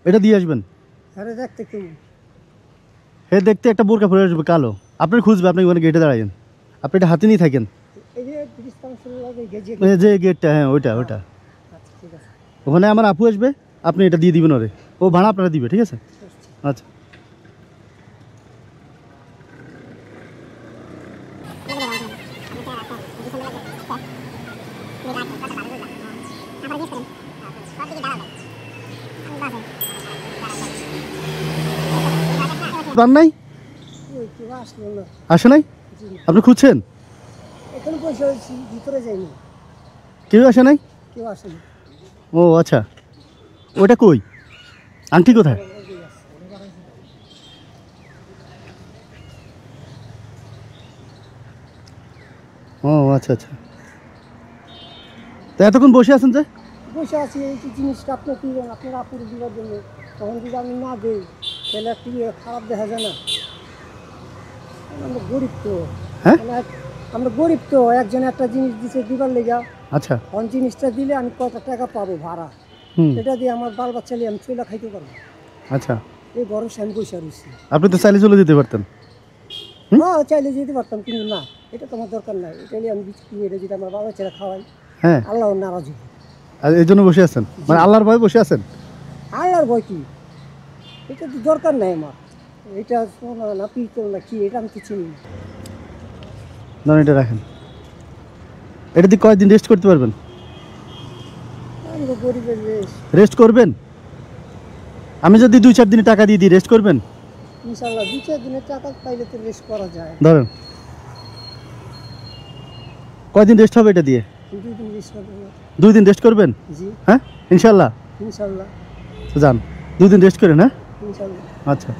এটা দিয়ে আসবেন। আরে দেখতে কেমন? হে দেখতে একটা বোরকা পরে আসবে কালো, আপনার খুঁজবে, আপনি ওখানে গেটে দাঁড়ায়েন, আপনি এটা হাতে নিয়ে থাকেন। এই যে ব্রিজ কাউন্সিলর লাগে গেজে। এই যে গেটটা, হ্যাঁ ওইটা ওইটা, আচ্ছা ঠিক আছে। ওখানে আমার আপু আসবে, আপনি এটা দিয়ে দিবেন ওরে, ও ভাড়া আপনারা দিবে, ঠিক আছে? আচ্ছা। পান নাই? ওই কেউ আসলো না। আসে নাই? জি না। আপনি খুঁজছেন? এখানে বসে হয়েছি, ভিতরে যাইনি। কেউ আসে নাই? কেউ আসেনি। ও আচ্ছা, ওটা কই? আংটি কোথায়? ও আচ্ছা আচ্ছা, তো এতক্ষণ বসে আছেন যে? বসে আছি এই যে জিনিসটা আপনি দিবেন আপনার আপুর দিবার জন্য, তখন যদি আমি না দিই তাহলে একটু খারাপ দেখা যায় না? আমরা গরিব তো। হ্যাঁ আমরা গরিব তো, একজন একটা জিনিস দিছে দিবার লেগা, আচ্ছা। কোন জিনিসটা দিলে আমি কত টাকা পাবো ভাড়া, হুম এটা দিয়ে আমার বাল বাচ্চা নিয়ে আমি চলে খাইতে পারবো। আচ্ছা, এই ভরসা আমি বসে রয়েছি। আপনি তো চাইলে চলে যেতে পারতেন। হ্যাঁ চাইলে যেতে পারতাম, কিন্তু না, এটা তো আমার দরকার নাই। এটা নিয়ে আমি বিচ কিনে এটা যদি আমার বাবা ছেলে খাওয়াই, হ্যাঁ, আল্লাহ নারাজ হবে। আর এই জন্য বসে আছেন, মানে আল্লাহর ভয়ে বসে আছেন? আল্লাহর ভয় কি, এটা তো দরকার নাই আমার। এটা সোনা না পিতল না কি, এটা আমি তো চিনি না। ধরুন এটা রাখেন, এটা দিয়ে কয়েকদিন রেস্ট করতে পারবেন? আমি তো গরিবের দেশ। রেস্ট করবেন? আমি যদি 2-4 দিনে টাকা দিয়ে দিই, রেস্ট করবেন? ইনশাল্লাহ 2-4 দিনের টাকা পাইলে তো রেস্ট করা যায়। ধরেন, কয়দিন রেস্ট হবে এটা দিয়ে? 2 দিন রেস্ট করবো না। 2 দিন রেস্ট করবেন? জি হ্যাঁ ইনশাল্লাহ। ইনশাল্লাহ। তো যান, 2 দিন রেস্ট করেন, হ্যাঁ ইনশাল্লাহ। আচ্ছা।